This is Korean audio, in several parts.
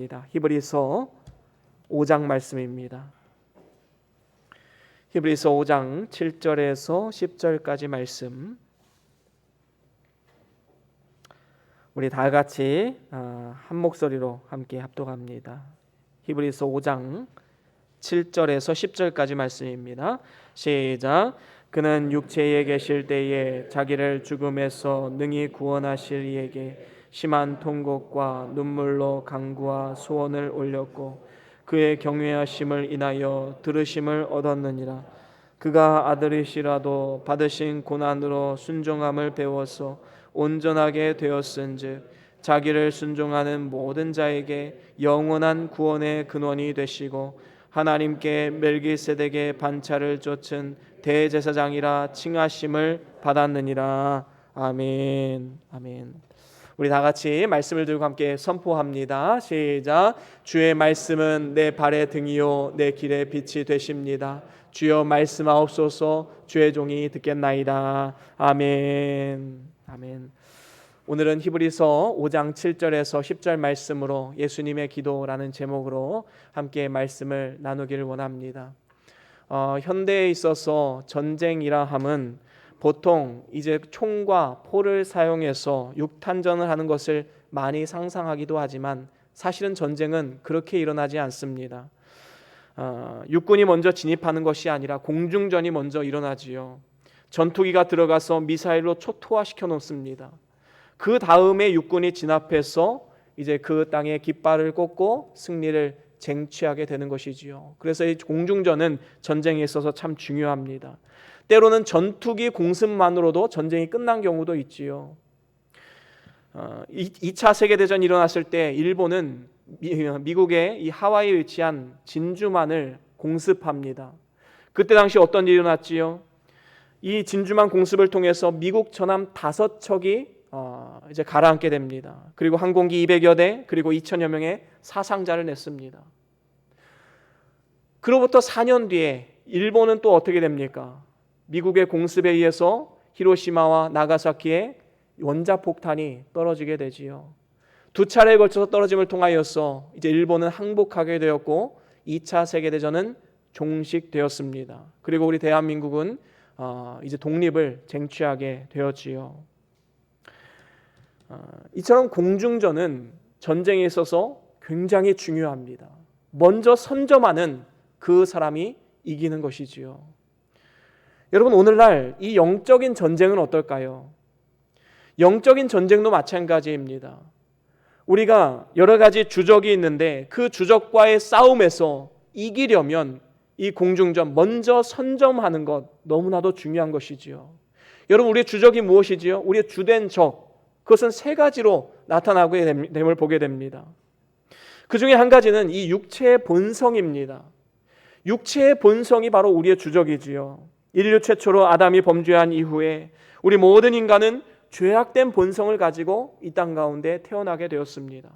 히브리서 5장 말씀입니다. 히브리서 5장 7절에서 10절까지 말씀, 우리 다 같이 한 목소리로 함께 합독합니다. 히브리서 5장 7절에서 10절까지 말씀입니다. 시작. 그는 육체에 계실 때에 자기를 죽음에서 능히 구원하실 이에게 심한 통곡과 눈물로 간구와 소원을 올렸고 그의 경외하심을 인하여 들으심을 얻었느니라. 그가 아들이시라도 받으신 고난으로 순종함을 배워서 온전하게 되었은즉 자기를 순종하는 모든 자에게 영원한 구원의 근원이 되시고 하나님께 멜기세덱의 반차를 쫓은 대제사장이라 칭하심을 받았느니라. 아멘. 아멘. 우리 다 같이 말씀을 들고 함께 선포합니다. 시작. 주의 말씀은 내 발의 등이요 내 길의 빛이 되십니다. 주여 말씀하옵소서. 주의 종이 듣겠나이다. 아멘. 아멘. 오늘은 히브리서 5장 7절에서 10절 말씀으로 예수님의 기도라는 제목으로 함께 말씀을 나누기를 원합니다. 현대에 있어서 전쟁이라 함은 보통 이제 총과 포를 사용해서 육탄전을 하는 것을 많이 상상하기도 하지만 사실은 전쟁은 그렇게 일어나지 않습니다. 육군이 먼저 진입하는 것이 아니라 공중전이 먼저 일어나지요. 전투기가 들어가서 미사일로 초토화시켜 놓습니다. 그 다음에 육군이 진압해서 이제 그 땅에 깃발을 꽂고 승리를 쟁취하게 되는 것이지요. 그래서 이 공중전은 전쟁에 있어서 참 중요합니다. 때로는 전투기 공습만으로도 전쟁이 끝난 경우도 있지요. 2차 세계대전이 일어났을 때 일본은 미국의 이 하와이에 위치한 진주만을 공습합니다. 그때 당시 어떤 일이 일어났지요? 이 진주만 공습을 통해서 미국 전함 5척이 이제 가라앉게 됩니다. 그리고 항공기 200여 대, 그리고 2천여 명의 사상자를 냈습니다. 그로부터 4년 뒤에 일본은 또 어떻게 됩니까? 미국의 공습에 의해서 히로시마와 나가사키에 원자폭탄이 떨어지게 되지요. 2차례에 걸쳐서 떨어짐을 통하여서 이제 일본은 항복하게 되었고 2차 세계대전은 종식되었습니다. 그리고 우리 대한민국은 이제 독립을 쟁취하게 되었지요. 이처럼 공중전은 전쟁에 있어서 굉장히 중요합니다. 먼저 선점하는 그 사람이 이기는 것이지요. 여러분, 오늘날 이 영적인 전쟁은 어떨까요? 영적인 전쟁도 마찬가지입니다. 우리가 여러 가지 주적이 있는데 그 주적과의 싸움에서 이기려면 이 공중전 먼저 선점하는 것 너무나도 중요한 것이지요. 여러분, 우리의 주적이 무엇이지요? 우리의 주된 적, 그것은 3가지로 나타나게 됨을 보게 됩니다. 그 중에 한 가지는 이 육체의 본성입니다. 육체의 본성이 바로 우리의 주적이지요. 인류 최초로 아담이 범죄한 이후에 우리 모든 인간은 죄악된 본성을 가지고 이 땅 가운데 태어나게 되었습니다.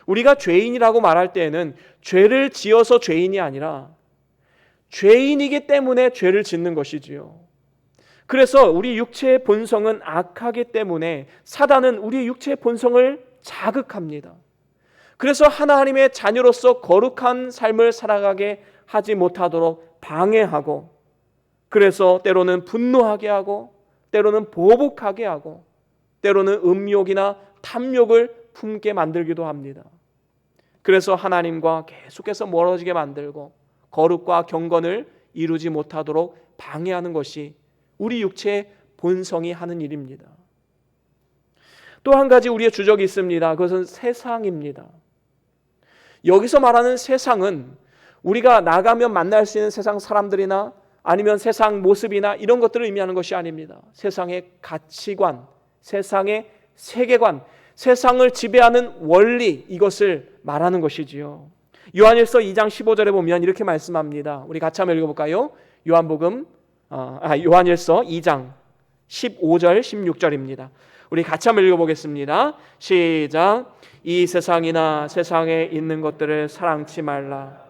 우리가 죄인이라고 말할 때에는 죄를 지어서 죄인이 아니라 죄인이기 때문에 죄를 짓는 것이지요. 그래서 우리 육체의 본성은 악하기 때문에 사단은 우리 육체의 본성을 자극합니다. 그래서 하나님의 자녀로서 거룩한 삶을 살아가게 하지 못하도록 방해하고, 그래서 때로는 분노하게 하고, 때로는 보복하게 하고, 때로는 음욕이나 탐욕을 품게 만들기도 합니다. 그래서 하나님과 계속해서 멀어지게 만들고 거룩과 경건을 이루지 못하도록 방해하는 것이 우리 육체의 본성이 하는 일입니다. 또 한 가지 우리의 주적이 있습니다. 그것은 세상입니다. 여기서 말하는 세상은 우리가 나가면 만날 수 있는 세상 사람들이나 아니면 세상 모습이나 이런 것들을 의미하는 것이 아닙니다. 세상의 가치관, 세상의 세계관, 세상을 지배하는 원리, 이것을 말하는 것이지요. 요한일서 2장 15절에 보면 이렇게 말씀합니다. 우리 같이 한번 읽어볼까요? 요한일서 2장 15절 16절입니다. 우리 같이 한번 읽어보겠습니다. 시작. 이 세상이나 세상에 있는 것들을 사랑치 말라.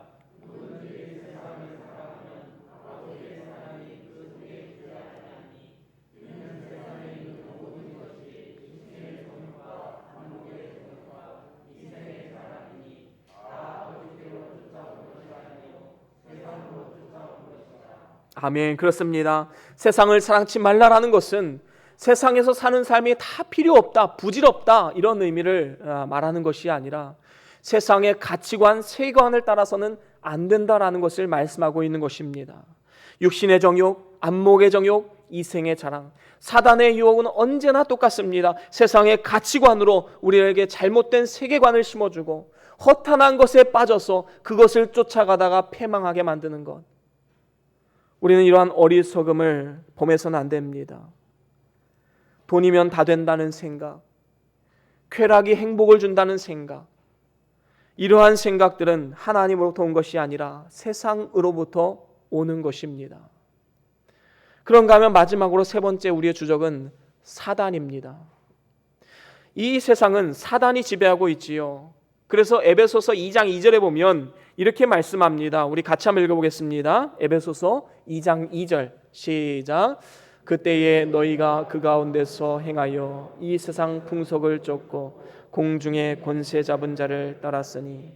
아멘. 그렇습니다. 세상을 사랑치 말라라는 것은 세상에서 사는 삶이 다 필요 없다, 부질없다 이런 의미를 말하는 것이 아니라 세상의 가치관, 세계관을 따라서는 안 된다라는 것을 말씀하고 있는 것입니다. 육신의 정욕, 안목의 정욕, 이생의 자랑, 사단의 유혹은 언제나 똑같습니다. 세상의 가치관으로 우리에게 잘못된 세계관을 심어주고 허탄한 것에 빠져서 그것을 쫓아가다가 패망하게 만드는 것. 우리는 이러한 어리석음을 범해서는 안 됩니다. 돈이면 다 된다는 생각, 쾌락이 행복을 준다는 생각, 이러한 생각들은 하나님으로부터 온 것이 아니라 세상으로부터 오는 것입니다. 그런가 하면 마지막으로 세 번째 우리의 주적은 사단입니다. 이 세상은 사단이 지배하고 있지요. 그래서 에베소서 2장 2절에 보면 이렇게 말씀합니다. 우리 같이 한번 읽어보겠습니다. 에베소서 2장 2절 시작. 그때에 너희가 그 가운데서 행하여 이 세상 풍속을 쫓고 공중의 권세 잡은 자를 따랐으니.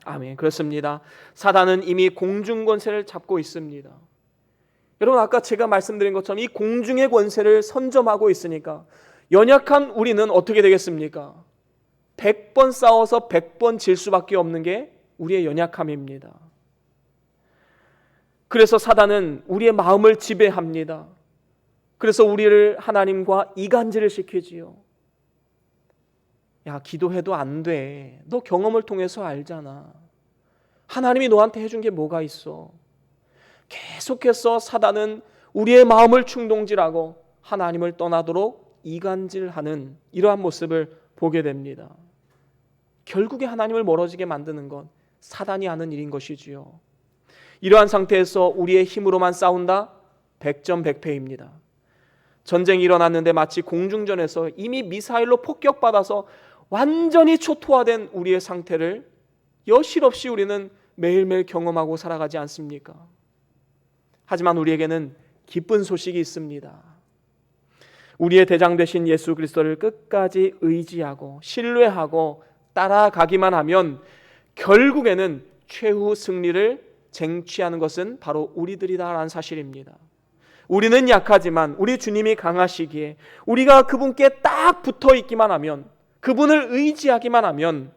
아멘. 그렇습니다. 사단은 이미 공중 권세를 잡고 있습니다. 여러분, 아까 제가 말씀드린 것처럼 이 공중의 권세를 선점하고 있으니까 연약한 우리는 어떻게 되겠습니까? 100번 싸워서 100번 질 수밖에 없는 게 우리의 연약함입니다. 그래서 사단은 우리의 마음을 지배합니다. 그래서 우리를 하나님과 이간질을 시키지요. 야, 기도해도 안 돼. 너 경험을 통해서 알잖아. 하나님이 너한테 해준 게 뭐가 있어. 계속해서 사단은 우리의 마음을 충동질하고 하나님을 떠나도록 이간질하는 이러한 모습을 보게 됩니다. 결국에 하나님을 멀어지게 만드는 건 사단이 하는 일인 것이지요. 이러한 상태에서 우리의 힘으로만 싸운다? 백전백패입니다. 전쟁이 일어났는데 마치 공중전에서 이미 미사일로 폭격받아서 완전히 초토화된 우리의 상태를 여실없이 우리는 매일매일 경험하고 살아가지 않습니까? 하지만 우리에게는 기쁜 소식이 있습니다. 우리의 대장 되신 예수 그리스도를 끝까지 의지하고 신뢰하고 따라가기만 하면 결국에는 최후 승리를 쟁취하는 것은 바로 우리들이다라는 사실입니다. 우리는 약하지만 우리 주님이 강하시기에 우리가 그분께 딱 붙어 있기만 하면, 그분을 의지하기만 하면,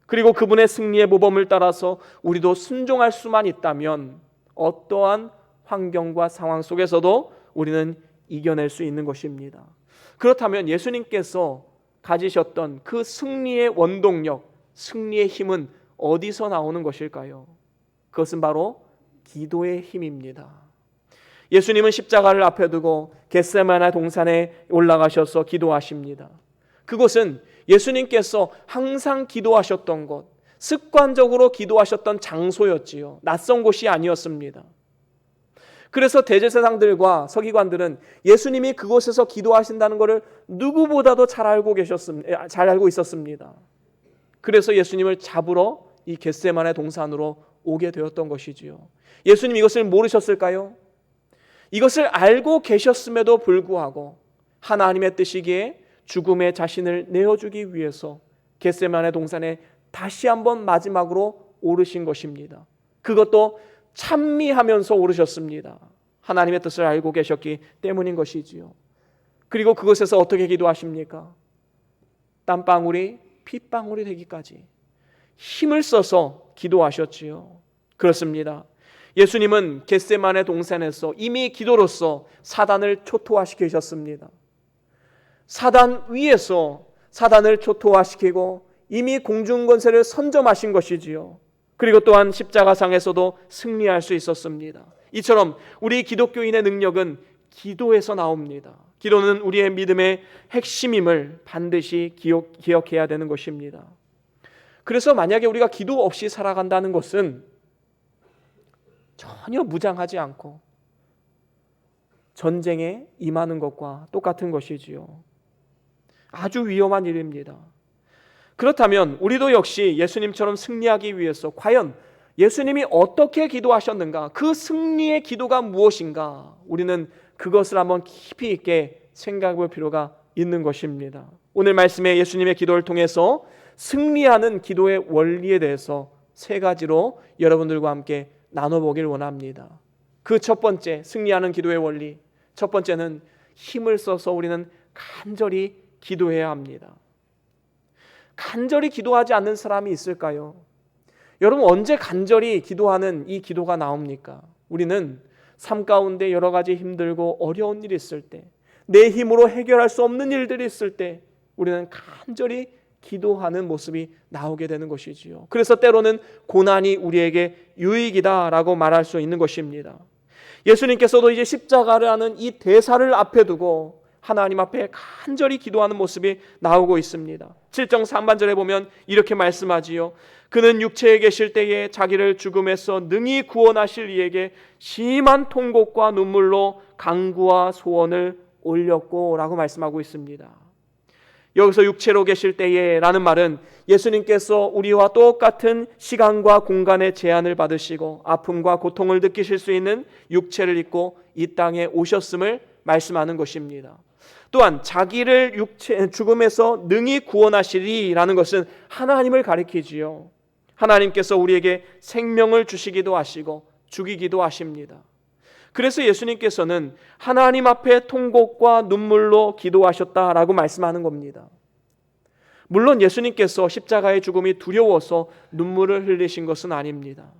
그리고 그분의 승리의 모범을 따라서 우리도 순종할 수만 있다면 어떠한 환경과 상황 속에서도 우리는 이겨낼 수 있는 것입니다. 그렇다면 예수님께서 가지셨던 그 승리의 원동력, 승리의 힘은 어디서 나오는 것일까요? 그것은 바로 기도의 힘입니다. 예수님은 십자가를 앞에 두고 겟세마네 동산에 올라가셔서 기도하십니다. 그곳은 예수님께서 항상 기도하셨던 곳, 습관적으로 기도하셨던 장소였지요. 낯선 곳이 아니었습니다. 그래서 대제사장들과 서기관들은 예수님이 그곳에서 기도하신다는 것을 누구보다도 잘 알고 있었습니다. 그래서 예수님을 잡으러 이 겟세마네 동산으로 오게 되었던 것이지요. 예수님 이것을 모르셨을까요? 이것을 알고 계셨음에도 불구하고 하나님의 뜻이기에 죽음의 자신을 내어주기 위해서 겟세마네 동산에 다시 한번 마지막으로 오르신 것입니다. 그것도 찬미하면서 오르셨습니다. 하나님의 뜻을 알고 계셨기 때문인 것이지요. 그리고 그곳에서 어떻게 기도하십니까? 땀방울이 핏방울이 되기까지 힘을 써서 기도하셨지요. 그렇습니다. 예수님은 겟세마네 동산에서 이미 기도로서 사단을 초토화시키셨습니다. 사단 위에서 사단을 초토화시키고 이미 공중권세를 선점하신 것이지요. 그리고 또한 십자가상에서도 승리할 수 있었습니다. 이처럼 우리 기독교인의 능력은 기도에서 나옵니다. 기도는 우리의 믿음의 핵심임을 반드시 기억해야 되는 것입니다. 그래서 만약에 우리가 기도 없이 살아간다는 것은 전혀 무장하지 않고 전쟁에 임하는 것과 똑같은 것이지요. 아주 위험한 일입니다. 그렇다면 우리도 역시 예수님처럼 승리하기 위해서 과연 예수님이 어떻게 기도하셨는가, 그 승리의 기도가 무엇인가, 우리는 그것을 한번 깊이 있게 생각해 볼 필요가 있는 것입니다. 오늘 말씀에 예수님의 기도를 통해서 승리하는 기도의 원리에 대해서 세 가지로 여러분들과 함께 나눠보길 원합니다. 그 첫 번째, 승리하는 기도의 원리. 첫 번째는 힘을 써서 우리는 간절히 기도해야 합니다. 간절히 기도하지 않는 사람이 있을까요? 여러분, 언제 간절히 기도하는 이 기도가 나옵니까? 우리는 삶 가운데 여러 가지 힘들고 어려운 일이 있을 때, 내 힘으로 해결할 수 없는 일들이 있을 때 우리는 간절히 기도하는 모습이 나오게 되는 것이지요. 그래서 때로는 고난이 우리에게 유익이다라고 말할 수 있는 것입니다. 예수님께서도 이제 십자가라는 이 대사를 앞에 두고 하나님 앞에 간절히 기도하는 모습이 나오고 있습니다. 7장 3반절에 보면 이렇게 말씀하지요. 그는 육체에 계실 때에 자기를 죽음에서 능히 구원하실 이에게 심한 통곡과 눈물로 간구와 소원을 올렸고 라고 말씀하고 있습니다. 여기서 육체로 계실 때에 라는 말은 예수님께서 우리와 똑같은 시간과 공간의 제한을 받으시고 아픔과 고통을 느끼실 수 있는 육체를 입고 이 땅에 오셨음을 말씀하는 것입니다. 또한 자기를 죽음에서 능히 구원하시리라는 것은 하나님을 가리키지요. 하나님께서 우리에게 생명을 주시기도 하시고 죽이기도 하십니다. 그래서 예수님께서는 하나님 앞에 통곡과 눈물로 기도하셨다라고 말씀하는 겁니다. 물론 예수님께서 십자가의 죽음이 두려워서 눈물을 흘리신 것은 아닙니다.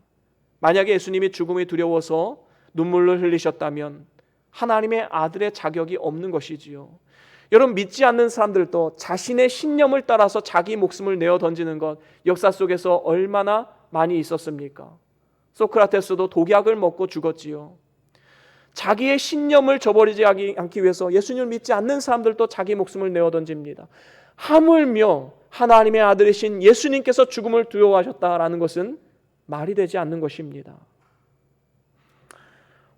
만약에 예수님이 죽음이 두려워서 눈물을 흘리셨다면 하나님의 아들의 자격이 없는 것이지요. 여러분, 믿지 않는 사람들도 자신의 신념을 따라서 자기 목숨을 내어 던지는 것 역사 속에서 얼마나 많이 있었습니까? 소크라테스도 독약을 먹고 죽었지요. 자기의 신념을 저버리지 않기 위해서 예수님을 믿지 않는 사람들도 자기 목숨을 내어 던집니다. 하물며 하나님의 아들이신 예수님께서 죽음을 두려워하셨다라는 것은 말이 되지 않는 것입니다.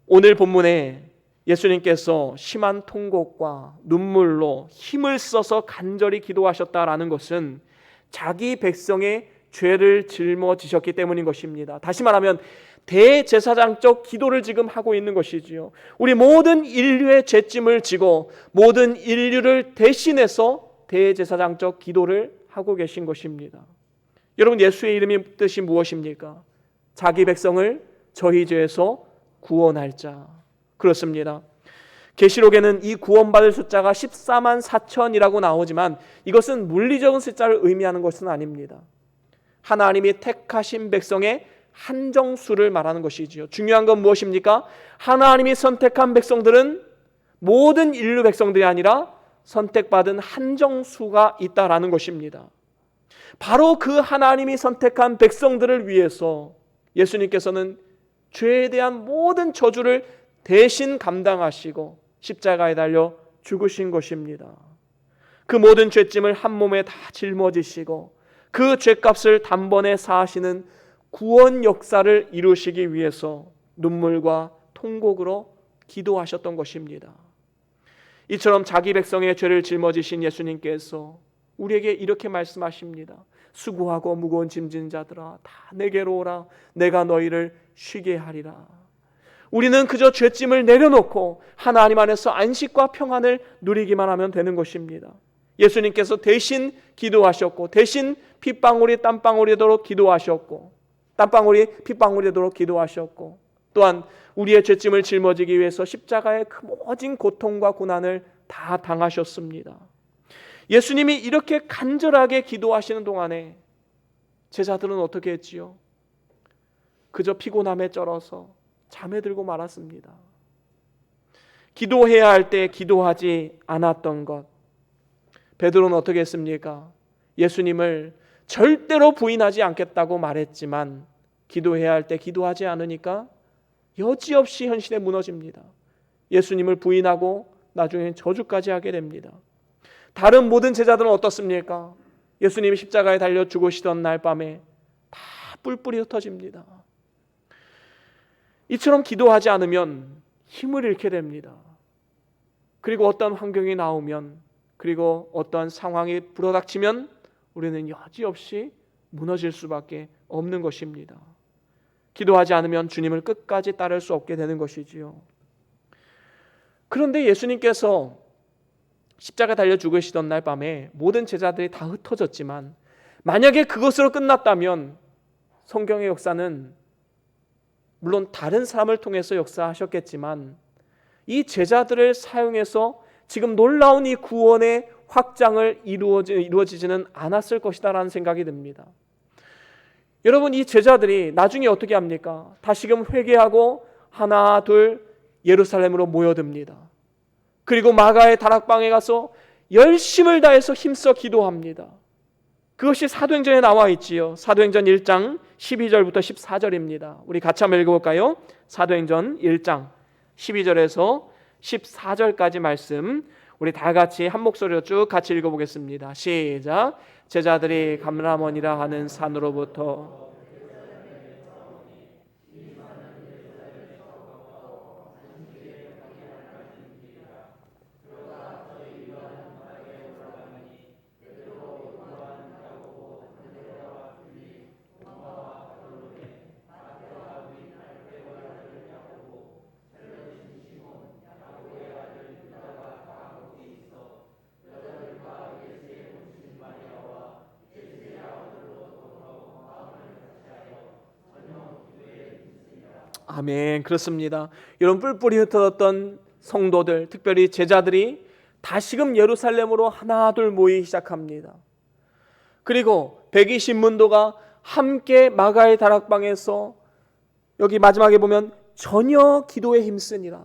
오늘 본문에 예수님께서 심한 통곡과 눈물로 힘을 써서 간절히 기도하셨다라는 것은 자기 백성의 죄를 짊어지셨기 때문인 것입니다. 다시 말하면 대제사장적 기도를 지금 하고 있는 것이지요. 우리 모든 인류의 죄짐을 지고 모든 인류를 대신해서 대제사장적 기도를 하고 계신 것입니다. 여러분, 예수의 이름의 뜻이 무엇입니까? 자기 백성을 저희 죄에서 구원할 자. 그렇습니다. 계시록에는 이 구원받을 숫자가 14만 4천이라고 나오지만 이것은 물리적인 숫자를 의미하는 것은 아닙니다. 하나님이 택하신 백성의 한정수를 말하는 것이지요. 중요한 건 무엇입니까? 하나님이 선택한 백성들은 모든 인류 백성들이 아니라 선택받은 한정수가 있다라는 것입니다. 바로 그 하나님이 선택한 백성들을 위해서 예수님께서는 죄에 대한 모든 저주를 대신 감당하시고 십자가에 달려 죽으신 것입니다. 그 모든 죄짐을 한 몸에 다 짊어지시고 그 죄값을 단번에 사하시는 구원 역사를 이루시기 위해서 눈물과 통곡으로 기도하셨던 것입니다. 이처럼 자기 백성의 죄를 짊어지신 예수님께서 우리에게 이렇게 말씀하십니다. 수고하고 무거운 짐진 자들아 다 내게로 오라. 내가 너희를 쉬게 하리라. 우리는 그저 죄짐을 내려놓고 하나님 안에서 안식과 평안을 누리기만 하면 되는 것입니다. 예수님께서 대신 기도하셨고 대신 핏방울이 땀방울이 되도록 기도하셨고 땀방울이 핏방울이 되도록 기도하셨고 또한 우리의 죄짐을 짊어지기 위해서 십자가의 그 모진 고통과 고난을 다 당하셨습니다. 예수님이 이렇게 간절하게 기도하시는 동안에 제자들은 어떻게 했지요? 그저 피곤함에 쩔어서 잠에 들고 말았습니다. 기도해야 할 때 기도하지 않았던 것. 베드로는 어떻게 했습니까? 예수님을 절대로 부인하지 않겠다고 말했지만 기도해야 할 때 기도하지 않으니까 여지없이 현실에 무너집니다. 예수님을 부인하고 나중에 저주까지 하게 됩니다. 다른 모든 제자들은 어떻습니까? 예수님이 십자가에 달려 죽으시던 날 밤에 다 뿔뿔이 흩어집니다. 이처럼 기도하지 않으면 힘을 잃게 됩니다. 그리고 어떤 환경이 나오면 그리고 어떤 상황이 불어닥치면 우리는 여지없이 무너질 수밖에 없는 것입니다. 기도하지 않으면 주님을 끝까지 따를 수 없게 되는 것이지요. 그런데 예수님께서 십자가 달려 죽으시던 날 밤에 모든 제자들이 다 흩어졌지만 만약에 그것으로 끝났다면 성경의 역사는 물론 다른 사람을 통해서 역사하셨겠지만 이 제자들을 사용해서 지금 놀라운 이 구원의 확장을 이루어지지는 않았을 것이다라는 생각이 듭니다. 여러분, 이 제자들이 나중에 어떻게 합니까? 다시금 회개하고 하나 둘 예루살렘으로 모여듭니다. 그리고 마가의 다락방에 가서 열심을 다해서 힘써 기도합니다. 그것이 사도행전에 나와 있지요. 사도행전 1장 12절부터 14절입니다. 우리 같이 한번 읽어볼까요? 사도행전 1장 12절에서 14절까지 말씀 우리 다 같이 한 목소리로 쭉 같이 읽어보겠습니다. 시작. 제자들이 감람원이라 하는 산으로부터 아멘. 그렇습니다. 이런 뿔뿔이 흩어졌던 성도들, 특별히 제자들이 다시금 예루살렘으로 하나둘 모이기 시작합니다. 그리고 120문도가 함께 마가의 다락방에서 여기 마지막에 보면 전혀 기도에 힘쓰니라.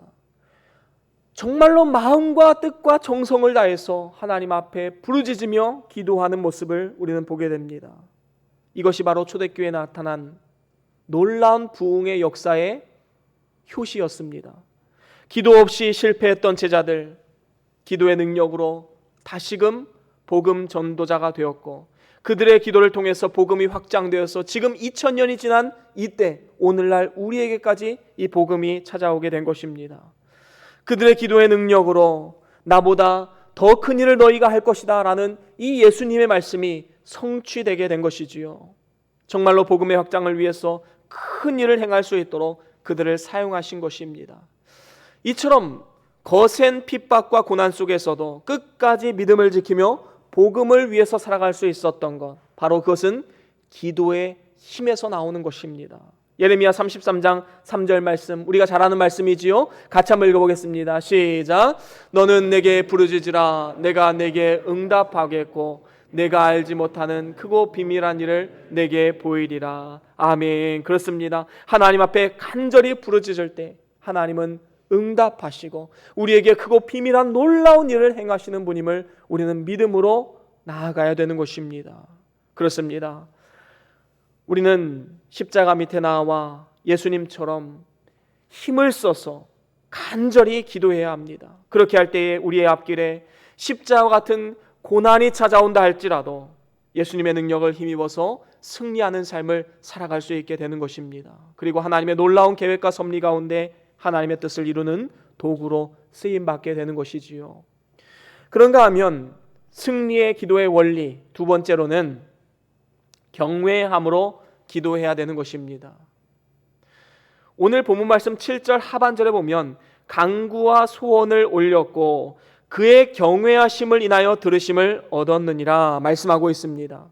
정말로 마음과 뜻과 정성을 다해서 하나님 앞에 부르짖으며 기도하는 모습을 우리는 보게 됩니다. 이것이 바로 초대교회에 나타난 놀라운 부흥의 역사의 효시였습니다. 기도 없이 실패했던 제자들, 기도의 능력으로 다시금 복음 전도자가 되었고 그들의 기도를 통해서 복음이 확장되어서 지금 2000년이 지난 이때 오늘날 우리에게까지 이 복음이 찾아오게 된 것입니다. 그들의 기도의 능력으로 나보다 더 큰 일을 너희가 할 것이다 라는 이 예수님의 말씀이 성취되게 된 것이지요. 정말로 복음의 확장을 위해서 큰 일을 행할 수 있도록 그들을 사용하신 것입니다. 이처럼 거센 핍박과 고난 속에서도 끝까지 믿음을 지키며 복음을 위해서 살아갈 수 있었던 것, 바로 그것은 기도의 힘에서 나오는 것입니다. 예레미야 33장 3절 말씀, 우리가 잘 아는 말씀이지요. 같이 한번 읽어보겠습니다. 시작. 너는 내게 부르짖으라. 내가 내게 응답하겠고 내가 알지 못하는 크고 비밀한 일을 내게 보이리라. 아멘. 그렇습니다. 하나님 앞에 간절히 부르짖을 때 하나님은 응답하시고 우리에게 크고 비밀한 놀라운 일을 행하시는 분임을 우리는 믿음으로 나아가야 되는 것입니다. 그렇습니다. 우리는 십자가 밑에 나와 예수님처럼 힘을 써서 간절히 기도해야 합니다. 그렇게 할 때에 우리의 앞길에 십자가와 같은 고난이 찾아온다 할지라도 예수님의 능력을 힘입어서 승리하는 삶을 살아갈 수 있게 되는 것입니다. 그리고 하나님의 놀라운 계획과 섭리 가운데 하나님의 뜻을 이루는 도구로 쓰임받게 되는 것이지요. 그런가 하면 승리의 기도의 원리 두 번째로는 경외함으로 기도해야 되는 것입니다. 오늘 본문 말씀 7절 하반절에 보면 간구와 소원을 올렸고 그의 경외하심을 인하여 들으심을 얻었느니라 말씀하고 있습니다.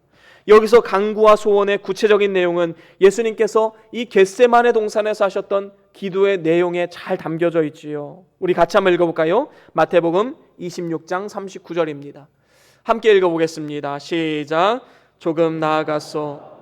여기서 간구와 소원의 구체적인 내용은 예수님께서 이 겟세마네 동산에서 하셨던 기도의 내용에 잘 담겨져 있지요. 우리 같이 한번 읽어볼까요? 마태복음 26장 39절입니다. 함께 읽어보겠습니다. 시작. 조금 나아가서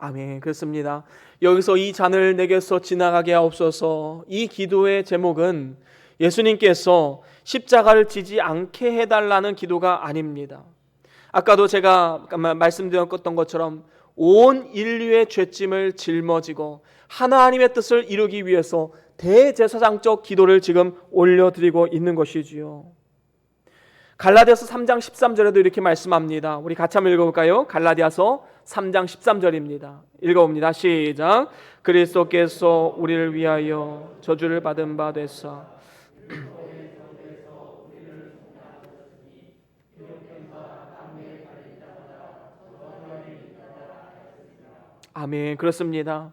아멘. 그렇습니다. 여기서 이 잔을 내게서 지나가게 하옵소서. 이 기도의 제목은 예수님께서 십자가를 지지 않게 해달라는 기도가 아닙니다. 아까도 제가 말씀드렸던 것처럼 온 인류의 죄짐을 짊어지고 하나님의 뜻을 이루기 위해서 대제사장적 기도를 지금 올려드리고 있는 것이지요. 갈라디아서 3장 13절에도 이렇게 말씀합니다. 우리 같이 한번 읽어볼까요? 갈라디아서 3장 13절입니다. 읽어봅니다. 시작. 그리스도께서 우리를 위하여 저주를 받은 바 되사 아멘. 그렇습니다.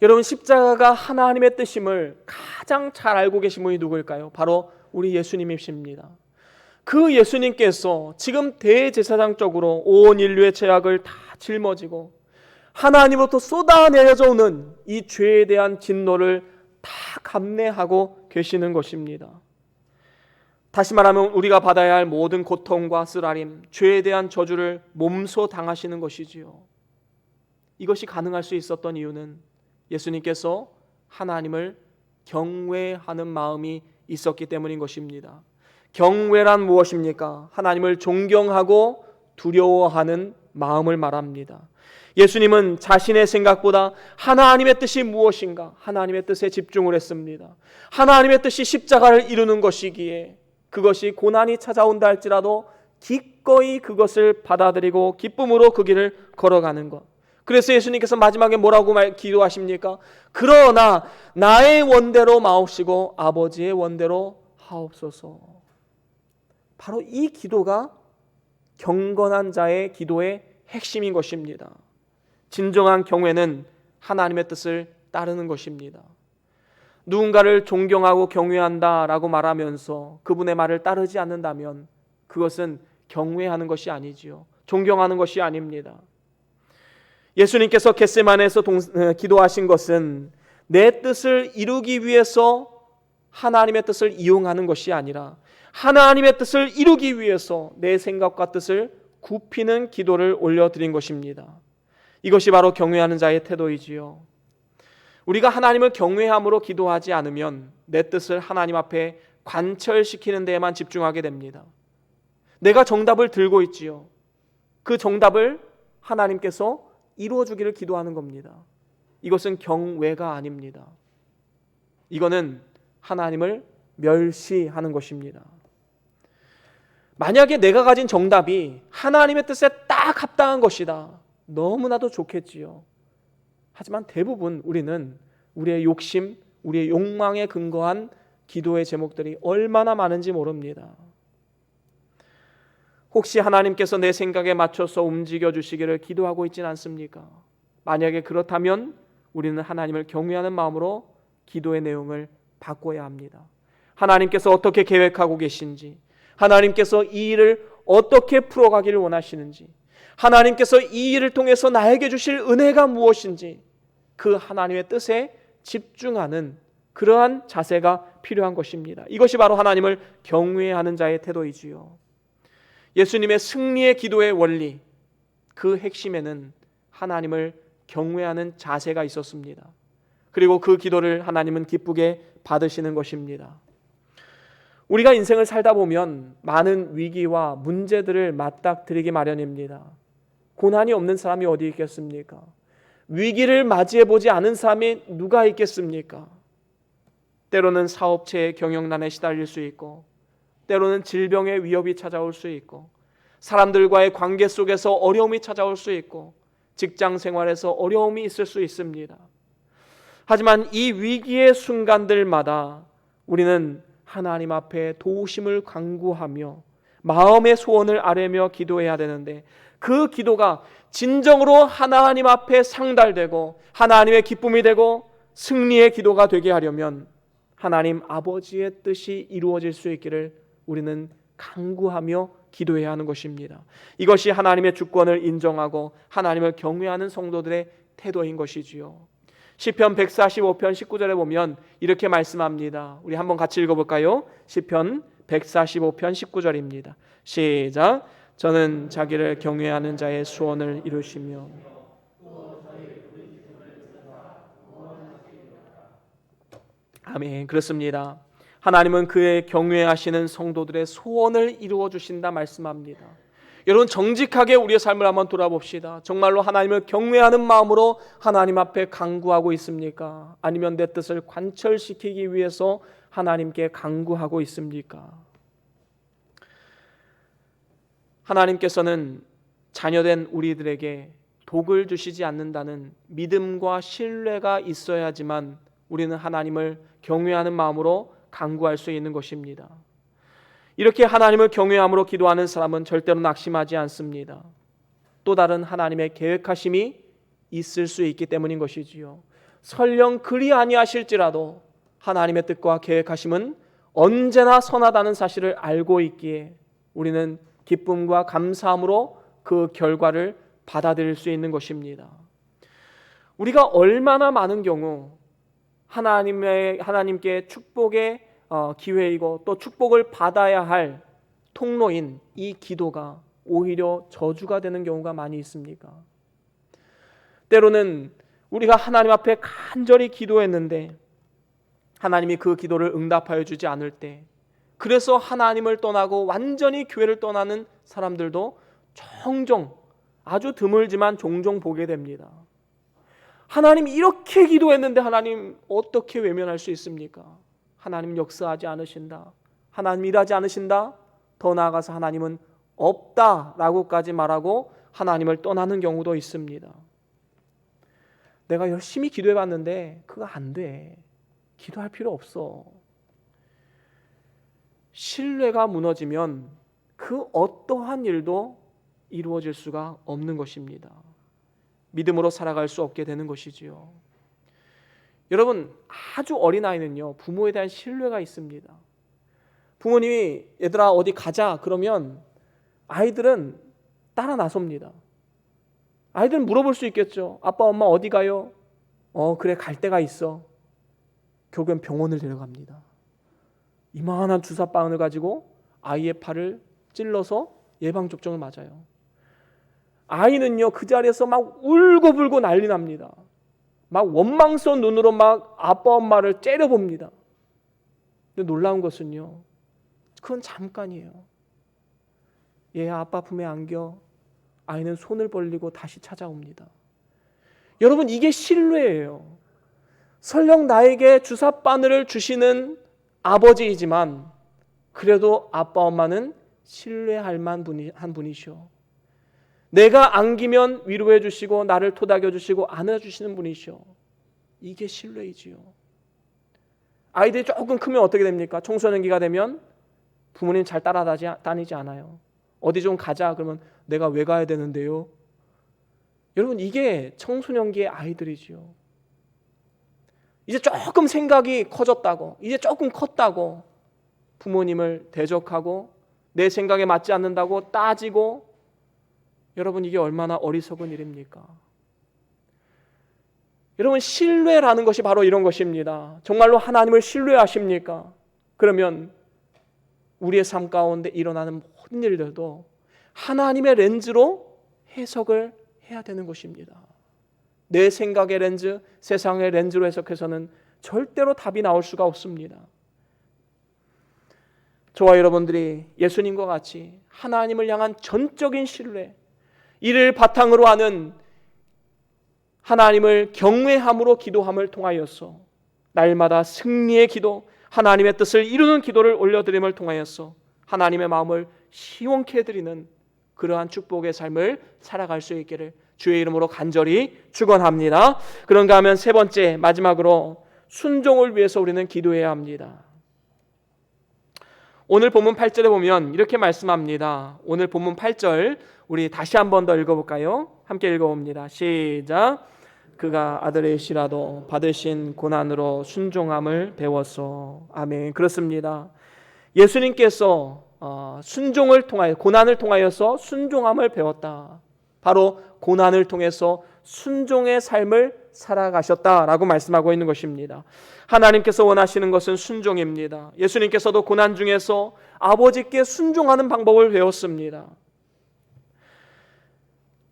여러분, 십자가가 하나님의 뜻임을 가장 잘 알고 계신 분이 누구일까요? 바로 우리 예수님이십니다. 그 예수님께서 지금 대제사장적으로 온 인류의 죄악을 다 짊어지고 하나님으로부터 쏟아내려져 오는 이 죄에 대한 진노를 다 감내하고 계시는 것입니다. 다시 말하면 우리가 받아야 할 모든 고통과 쓰라림, 죄에 대한 저주를 몸소 당하시는 것이지요. 이것이 가능할 수 있었던 이유는 예수님께서 하나님을 경외하는 마음이 있었기 때문인 것입니다. 경외란 무엇입니까? 하나님을 존경하고 두려워하는 마음을 말합니다. 예수님은 자신의 생각보다 하나님의 뜻이 무엇인가? 하나님의 뜻에 집중을 했습니다. 하나님의 뜻이 십자가를 이루는 것이기에 그것이 고난이 찾아온다 할지라도 기꺼이 그것을 받아들이고 기쁨으로 그 길을 걸어가는 것. 그래서 예수님께서 마지막에 뭐라고 기도하십니까? 그러나 나의 원대로 마옵시고 아버지의 원대로 하옵소서. 바로 이 기도가 경건한 자의 기도의 핵심인 것입니다. 진정한 경외는 하나님의 뜻을 따르는 것입니다. 누군가를 존경하고 경외한다라고 말하면서 그분의 말을 따르지 않는다면 그것은 경외하는 것이 아니지요. 존경하는 것이 아닙니다. 예수님께서 겟세마네에서 기도하신 것은 내 뜻을 이루기 위해서 하나님의 뜻을 이용하는 것이 아니라 하나님의 뜻을 이루기 위해서 내 생각과 뜻을 굽히는 기도를 올려드린 것입니다. 이것이 바로 경외하는 자의 태도이지요. 우리가 하나님을 경외함으로 기도하지 않으면 내 뜻을 하나님 앞에 관철시키는 데에만 집중하게 됩니다. 내가 정답을 들고 있지요. 그 정답을 하나님께서 이루어주기를 기도하는 겁니다. 이것은 경외가 아닙니다. 이거는 하나님을 멸시하는 것입니다. 만약에 내가 가진 정답이 하나님의 뜻에 딱 합당한 것이다. 너무나도 좋겠지요. 하지만 대부분 우리는 우리의 욕심, 우리의 욕망에 근거한 기도의 제목들이 얼마나 많은지 모릅니다. 혹시 하나님께서 내 생각에 맞춰서 움직여 주시기를 기도하고 있지는 않습니까? 만약에 그렇다면 우리는 하나님을 경외하는 마음으로 기도의 내용을 바꿔야 합니다. 하나님께서 어떻게 계획하고 계신지, 하나님께서 이 일을 어떻게 풀어가기를 원하시는지, 하나님께서 이 일을 통해서 나에게 주실 은혜가 무엇인지 그 하나님의 뜻에 집중하는 그러한 자세가 필요한 것입니다. 이것이 바로 하나님을 경외하는 자의 태도이지요. 예수님의 승리의 기도의 원리, 그 핵심에는 하나님을 경외하는 자세가 있었습니다. 그리고 그 기도를 하나님은 기쁘게 받으시는 것입니다. 우리가 인생을 살다 보면 많은 위기와 문제들을 맞닥뜨리기 마련입니다. 고난이 없는 사람이 어디 있겠습니까? 위기를 맞이해보지 않은 사람이 누가 있겠습니까? 때로는 사업체의 경영난에 시달릴 수 있고, 때로는 질병의 위협이 찾아올 수 있고, 사람들과의 관계 속에서 어려움이 찾아올 수 있고, 직장 생활에서 어려움이 있을 수 있습니다. 하지만 이 위기의 순간들마다 우리는 하나님 앞에 도우심을 간구하며 마음의 소원을 아뢰며 기도해야 되는데, 그 기도가 진정으로 하나님 앞에 상달되고 하나님의 기쁨이 되고 승리의 기도가 되게 하려면 하나님 아버지의 뜻이 이루어질 수 있기를 우리는 간구하며 기도해야 하는 것입니다. 이것이 하나님의 주권을 인정하고 하나님을 경외하는 성도들의 태도인 것이지요. 시편 145편 19절에 보면 이렇게 말씀합니다. 우리 한번 같이 읽어볼까요? 시편 145편 19절입니다. 시작. 저는 자기를 경외하는 자의 소원을 이루시며 아멘. 그렇습니다. 하나님은 그의 경외하시는 성도들의 소원을 이루어 주신다 말씀합니다. 여러분, 정직하게 우리의 삶을 한번 돌아봅시다. 정말로 하나님을 경외하는 마음으로 하나님 앞에 간구하고 있습니까? 아니면 내 뜻을 관철시키기 위해서 하나님께 간구하고 있습니까? 하나님께서는 자녀된 우리들에게 복을 주시지 않는다는 믿음과 신뢰가 있어야지만 우리는 하나님을 경외하는 마음으로 간구할 수 있는 것입니다. 이렇게 하나님을 경외함으로 기도하는 사람은 절대로 낙심하지 않습니다. 또 다른 하나님의 계획하심이 있을 수 있기 때문인 것이지요. 설령 그리 아니하실지라도 하나님의 뜻과 계획하심은 언제나 선하다는 사실을 알고 있기에 우리는 기쁨과 감사함으로 그 결과를 받아들일 수 있는 것입니다. 우리가 얼마나 많은 경우 하나님께 축복의 기회이고 또 축복을 받아야 할 통로인 이 기도가 오히려 저주가 되는 경우가 많이 있습니까? 때로는 우리가 하나님 앞에 간절히 기도했는데 하나님이 그 기도를 응답하여 주지 않을 때, 그래서 하나님을 떠나고 완전히 교회를 떠나는 사람들도 종종, 아주 드물지만 종종 보게 됩니다. 하나님 이렇게 기도했는데 하나님 어떻게 외면할 수 있습니까? 하나님 역사하지 않으신다, 하나님 일하지 않으신다, 더 나아가서 하나님은 없다라고까지 말하고 하나님을 떠나는 경우도 있습니다. 내가 열심히 기도해봤는데 그거 안 돼, 기도할 필요 없어. 신뢰가 무너지면 그 어떠한 일도 이루어질 수가 없는 것입니다. 믿음으로 살아갈 수 없게 되는 것이지요. 여러분, 아주 어린아이는요, 부모에 대한 신뢰가 있습니다. 부모님이 얘들아 어디 가자 그러면 아이들은 따라 나섭니다. 아이들은 물어볼 수 있겠죠. 아빠 엄마 어디 가요? 그래 갈 데가 있어. 결국엔 병원을 데려갑니다. 이만한 주사바늘 가지고 아이의 팔을 찔러서 예방접종을 맞아요. 아이는요 그 자리에서 막 울고불고 난리 납니다. 막 원망스러운 눈으로 막 아빠 엄마를 째려봅니다. 근데 놀라운 것은요, 그건 잠깐이에요. 얘야 아빠 품에 안겨. 아이는 손을 벌리고 다시 찾아옵니다. 여러분, 이게 신뢰예요. 설령 나에게 주사바늘을 주시는 아버지이지만 그래도 아빠 엄마는 신뢰할 만한 분이시오. 내가 안기면 위로해 주시고 나를 토닥여 주시고 안아주시는 분이시오. 이게 신뢰이지요. 아이들이 조금 크면 어떻게 됩니까? 청소년기가 되면 부모님 잘 따라다니지 않아요. 어디 좀 가자 그러면 내가 왜 가야 되는데요? 여러분, 이게 청소년기의 아이들이지요. 이제 조금 생각이 커졌다고, 이제 조금 컸다고 부모님을 대적하고 내 생각에 맞지 않는다고 따지고, 여러분 이게 얼마나 어리석은 일입니까? 여러분, 신뢰라는 것이 바로 이런 것입니다. 정말로 하나님을 신뢰하십니까? 그러면 우리의 삶 가운데 일어나는 모든 일들도 하나님의 렌즈로 해석을 해야 되는 것입니다. 내 생각의 렌즈, 세상의 렌즈로 해석해서는 절대로 답이 나올 수가 없습니다. 저와 여러분들이 예수님과 같이 하나님을 향한 전적인 신뢰, 이를 바탕으로 하는 하나님을 경외함으로 기도함을 통하여서 날마다 승리의 기도, 하나님의 뜻을 이루는 기도를 올려드림을 통하여서 하나님의 마음을 시원케 해드리는 그러한 축복의 삶을 살아갈 수 있기를 주의 이름으로 간절히 축원합니다. 그런가 하면 세 번째, 마지막으로 순종을 위해서 우리는 기도해야 합니다. 오늘 본문 8절에 보면 이렇게 말씀합니다. 오늘 본문 8절 우리 다시 한 번 더 읽어볼까요? 함께 읽어봅니다. 시작. 그가 아들이시라도 받으신 고난으로 순종함을 배웠소. 아멘. 그렇습니다. 예수님께서 순종을 통하여, 고난을 통하여서 순종함을 배웠다. 바로 고난을 통해서 순종의 삶을 살아가셨다라고 말씀하고 있는 것입니다. 하나님께서 원하시는 것은 순종입니다. 예수님께서도 고난 중에서 아버지께 순종하는 방법을 배웠습니다.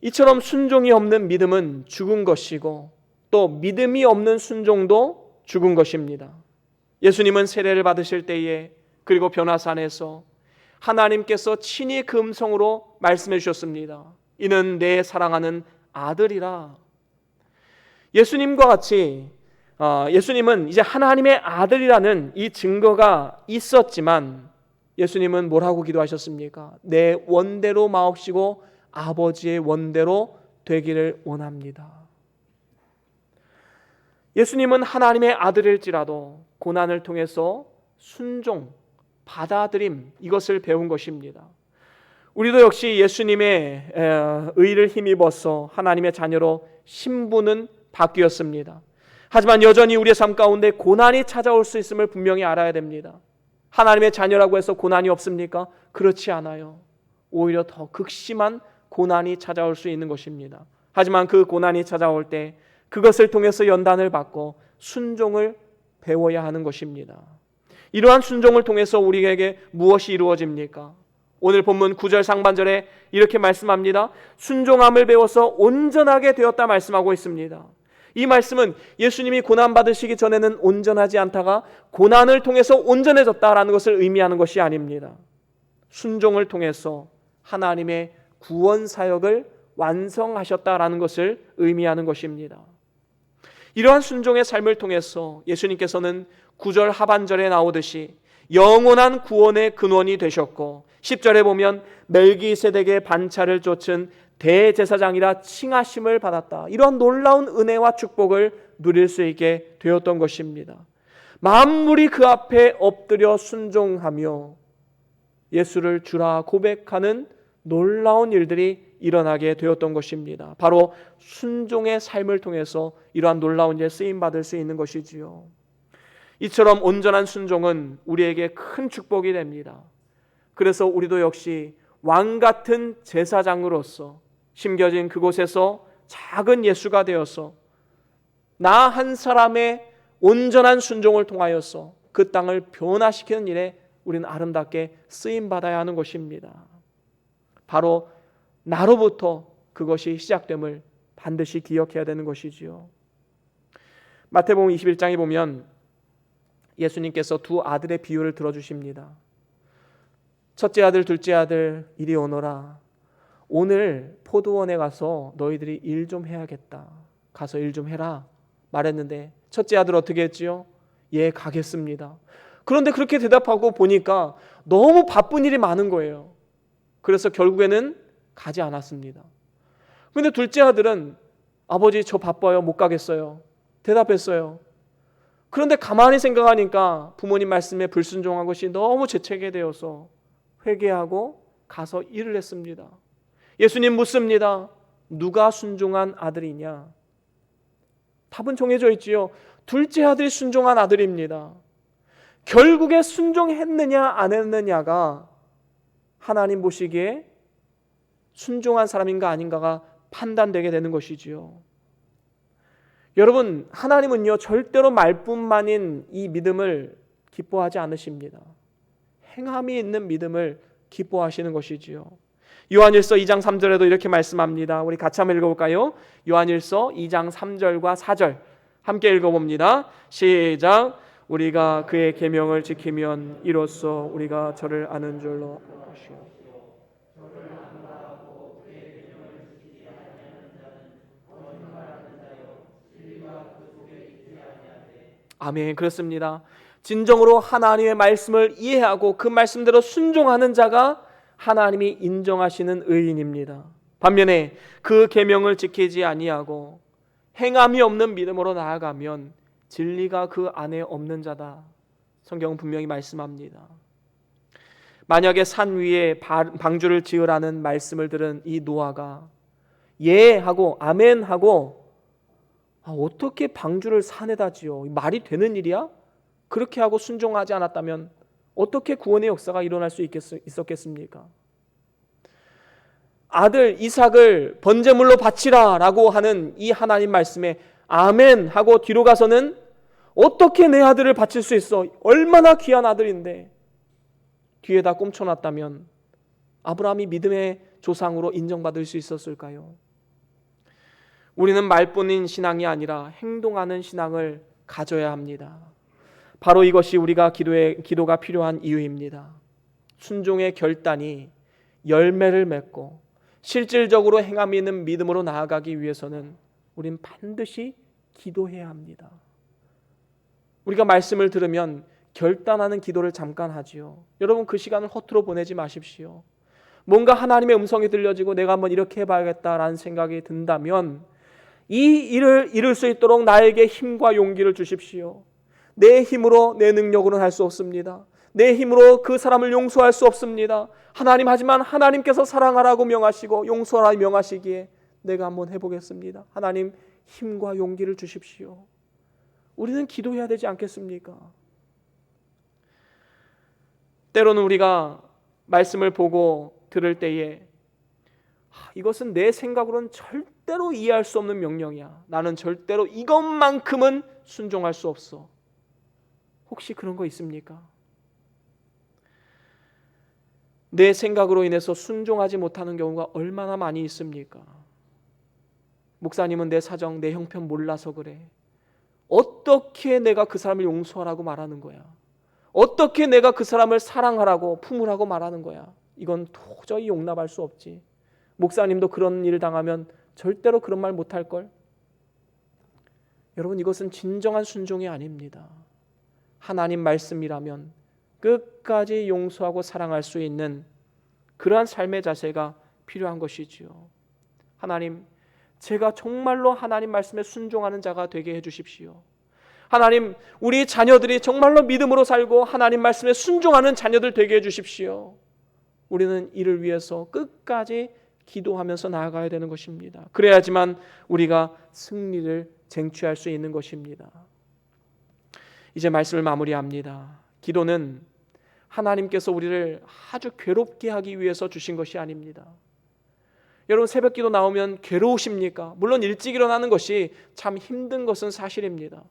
이처럼 순종이 없는 믿음은 죽은 것이고 또 믿음이 없는 순종도 죽은 것입니다. 예수님은 세례를 받으실 때에 그리고 변화산에서 하나님께서 친히 그 음성으로 말씀해 주셨습니다. 이는 내 사랑하는 아들이라. 예수님과 같이 예수님은 이제 하나님의 아들이라는 이 증거가 있었지만 예수님은 뭐라고 기도하셨습니까? 내 원대로 마옵시고 아버지의 원대로 되기를 원합니다. 예수님은 하나님의 아들일지라도 고난을 통해서 순종, 받아들임, 이것을 배운 것입니다. 우리도 역시 예수님의 의를 힘입어서 하나님의 자녀로 신분은 바뀌었습니다. 하지만 여전히 우리의 삶 가운데 고난이 찾아올 수 있음을 분명히 알아야 됩니다. 하나님의 자녀라고 해서 고난이 없습니까? 그렇지 않아요. 오히려 더 극심한 고난이 찾아올 수 있는 것입니다. 하지만 그 고난이 찾아올 때 그것을 통해서 연단을 받고 순종을 배워야 하는 것입니다. 이러한 순종을 통해서 우리에게 무엇이 이루어집니까? 오늘 본문 9절 상반절에 이렇게 말씀합니다. 순종함을 배워서 온전하게 되었다 말씀하고 있습니다. 이 말씀은 예수님이 고난받으시기 전에는 온전하지 않다가 고난을 통해서 온전해졌다라는 것을 의미하는 것이 아닙니다. 순종을 통해서 하나님의 구원 사역을 완성하셨다라는 것을 의미하는 것입니다. 이러한 순종의 삶을 통해서 예수님께서는 9절 하반절에 나오듯이 영원한 구원의 근원이 되셨고 10절에 보면 멜기세덱의 반차를 좇은 대제사장이라 칭하심을 받았다. 이러한 놀라운 은혜와 축복을 누릴 수 있게 되었던 것입니다. 만물이 그 앞에 엎드려 순종하며 예수를 주라 고백하는 놀라운 일들이 일어나게 되었던 것입니다. 바로 순종의 삶을 통해서 이러한 놀라운 일 쓰임받을 수 있는 것이지요. 이처럼 온전한 순종은 우리에게 큰 축복이 됩니다. 그래서 우리도 역시 왕같은 제사장으로서 심겨진 그곳에서 작은 예수가 되어서 나 한 사람의 온전한 순종을 통하여서 그 땅을 변화시키는 일에 우리는 아름답게 쓰임받아야 하는 것입니다. 바로 나로부터 그것이 시작됨을 반드시 기억해야 되는 것이지요. 마태복음 21장에 보면 예수님께서 두 아들의 비유를 들어주십니다. 첫째 아들, 둘째 아들 이리 오너라. 오늘 포도원에 가서 너희들이 일 좀 해야겠다. 가서 일 좀 해라 말했는데 첫째 아들 어떻게 했지요? 예, 가겠습니다. 그런데 그렇게 대답하고 보니까 너무 바쁜 일이 많은 거예요. 그래서 결국에는 가지 않았습니다. 그런데 둘째 아들은 아버지 저 바빠요, 못 가겠어요 대답했어요. 그런데 가만히 생각하니까 부모님 말씀에 불순종한 것이 너무 재채게 되어서 회개하고 가서 일을 했습니다. 예수님 묻습니다. 누가 순종한 아들이냐? 답은 정해져 있지요. 둘째 아들이 순종한 아들입니다. 결국에 순종했느냐 안 했느냐가 하나님 보시기에 순종한 사람인가 아닌가가 판단되게 되는 것이지요. 여러분, 하나님은요 절대로 말뿐만인 이 믿음을 기뻐하지 않으십니다. 행함이 있는 믿음을 기뻐하시는 것이지요. 요한일서 2장 3절에도 이렇게 말씀합니다. 우리 같이 한번 읽어볼까요? 요한일서 2장 3절과 4절 함께 읽어봅니다. 시작. 우리가 그의 계명을 지키면 이로써 우리가 저를 아는 줄로 것이요. 아멘. 그렇습니다. 진정으로 하나님의 말씀을 이해하고 그 말씀대로 순종하는 자가 하나님이 인정하시는 의인입니다. 반면에 그 계명을 지키지 아니하고 행함이 없는 믿음으로 나아가면 진리가 그 안에 없는 자다. 성경은 분명히 말씀합니다. 만약에 산 위에 방주를 지으라는 말씀을 들은 이 노아가 예 하고 아멘 하고 어떻게 방주를 산에다 지어? 말이 되는 일이야? 그렇게 하고 순종하지 않았다면 어떻게 구원의 역사가 일어날 수 있었겠습니까? 아들 이삭을 번제물로 바치라 라고 하는 이 하나님 말씀에 아멘 하고 뒤로 가서는 어떻게 내 아들을 바칠 수 있어? 얼마나 귀한 아들인데 뒤에다 꼼쳐놨다면 아브라함이 믿음의 조상으로 인정받을 수 있었을까요? 우리는 말뿐인 신앙이 아니라 행동하는 신앙을 가져야 합니다. 바로 이것이 우리가 기도가 필요한 이유입니다. 순종의 결단이 열매를 맺고 실질적으로 행함이 있는 믿음으로 나아가기 위해서는 우리는 반드시 기도해야 합니다. 우리가 말씀을 들으면 결단하는 기도를 잠깐 하지요. 여러분 그 시간을 허투루 보내지 마십시오. 뭔가 하나님의 음성이 들려지고 내가 한번 이렇게 해봐야겠다라는 생각이 든다면 이 일을 이룰 수 있도록 나에게 힘과 용기를 주십시오. 내 힘으로 내 능력으로는 할 수 없습니다. 내 힘으로 그 사람을 용서할 수 없습니다. 하나님, 하지만 하나님께서 사랑하라고 명하시고 용서하라 명하시기에 내가 한번 해보겠습니다. 하나님, 힘과 용기를 주십시오. 우리는 기도해야 되지 않겠습니까? 때로는 우리가 말씀을 보고 들을 때에 이것은 내 생각으로는 절대로 이해할 수 없는 명령이야. 나는 절대로 이것만큼은 순종할 수 없어. 혹시 그런 거 있습니까? 내 생각으로 인해서 순종하지 못하는 경우가 얼마나 많이 있습니까? 목사님은 내 사정, 내 형편 몰라서 그래. 어떻게 내가 그 사람을 용서하라고 말하는 거야? 어떻게 내가 그 사람을 사랑하라고 품으라고 말하는 거야? 이건 도저히 용납할 수 없지. 목사님도 그런 일 당하면 절대로 그런 말 못할 걸. 여러분, 이것은 진정한 순종이 아닙니다. 하나님 말씀이라면 끝까지 용서하고 사랑할 수 있는 그러한 삶의 자세가 필요한 것이지요. 하나님, 제가 정말로 하나님 말씀에 순종하는 자가 되게 해주십시오. 하나님, 우리 자녀들이 정말로 믿음으로 살고 하나님 말씀에 순종하는 자녀들 되게 해주십시오. 우리는 이를 위해서 끝까지 기도하면서 나아가야 되는 것입니다. 그래야지만 우리가 승리를 쟁취할 수 있는 것입니다. 이제 말씀을 마무리합니다. 기도는 하나님께서 우리를 아주 괴롭게 하기 위해서 주신 것이 아닙니다. 여러분, 새벽 기도 나오면 괴로우십니까? 물론 일찍 일어나는 것이 참 힘든 것은 사실입니다.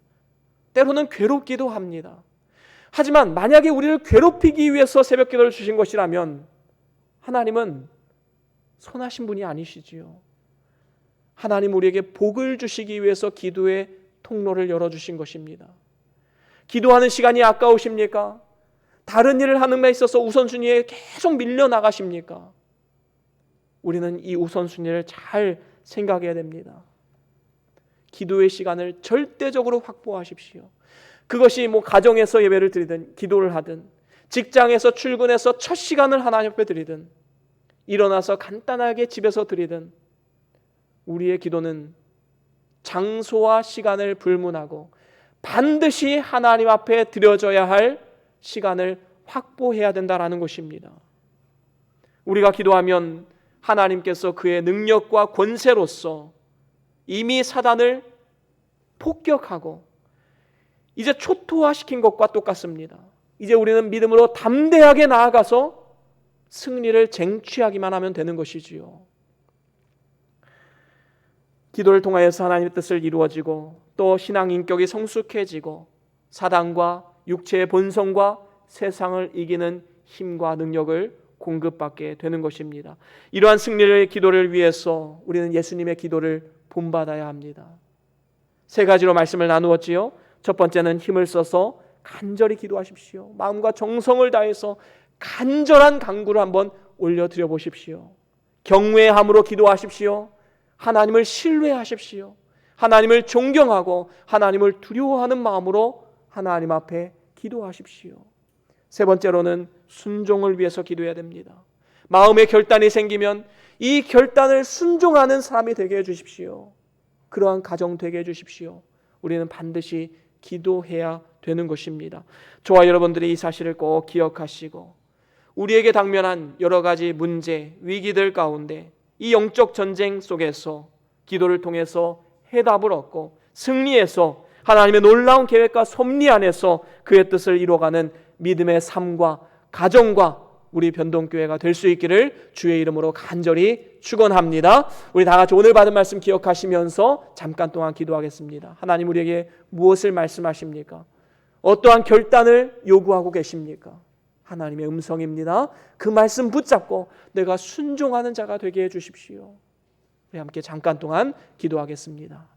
때로는 괴롭기도 합니다. 하지만 만약에 우리를 괴롭히기 위해서 새벽 기도를 주신 것이라면 하나님은 선하신 분이 아니시지요. 하나님 우리에게 복을 주시기 위해서 기도의 통로를 열어주신 것입니다. 기도하는 시간이 아까우십니까? 다른 일을 하는 데 있어서 우선순위에 계속 밀려나가십니까? 우리는 이 우선순위를 잘 생각해야 됩니다. 기도의 시간을 절대적으로 확보하십시오. 그것이 가정에서 예배를 드리든 기도를 하든 직장에서 출근해서 첫 시간을 하나님 앞에 드리든 일어나서 간단하게 집에서 드리든 우리의 기도는 장소와 시간을 불문하고 반드시 하나님 앞에 드려져야 할 시간을 확보해야 된다라는 것입니다. 우리가 기도하면 하나님께서 그의 능력과 권세로서 이미 사단을 폭격하고 이제 초토화시킨 것과 똑같습니다. 이제 우리는 믿음으로 담대하게 나아가서 승리를 쟁취하기만 하면 되는 것이지요. 기도를 통하여서 하나님의 뜻을 이루어지고 또 신앙 인격이 성숙해지고 사단과 육체의 본성과 세상을 이기는 힘과 능력을 공급받게 되는 것입니다. 이러한 승리의 기도를 위해서 우리는 예수님의 기도를 본받아야 합니다. 세 가지로 말씀을 나누었지요. 첫 번째는 힘을 써서 간절히 기도하십시오. 마음과 정성을 다해서 간절한 간구를 한번 올려드려 보십시오. 경외함으로 기도하십시오. 하나님을 신뢰하십시오. 하나님을 존경하고 하나님을 두려워하는 마음으로 하나님 앞에 기도하십시오. 세 번째로는 순종을 위해서 기도해야 됩니다. 마음의 결단이 생기면 이 결단을 순종하는 사람이 되게 해주십시오. 그러한 가정 되게 해주십시오. 우리는 반드시 기도해야 되는 것입니다. 저와 여러분들이 이 사실을 꼭 기억하시고 우리에게 당면한 여러 가지 문제, 위기들 가운데 이 영적 전쟁 속에서 기도를 통해서 해답을 얻고 승리해서 하나님의 놀라운 계획과 섭리 안에서 그의 뜻을 이루어가는 믿음의 삶과 가정과 우리 변동교회가 될 수 있기를 주의 이름으로 간절히 축원합니다. 우리 다 같이 오늘 받은 말씀 기억하시면서 잠깐 동안 기도하겠습니다. 하나님 우리에게 무엇을 말씀하십니까? 어떠한 결단을 요구하고 계십니까? 하나님의 음성입니다. 그 말씀 붙잡고 내가 순종하는 자가 되게 해주십시오. 우리 함께 잠깐 동안 기도하겠습니다.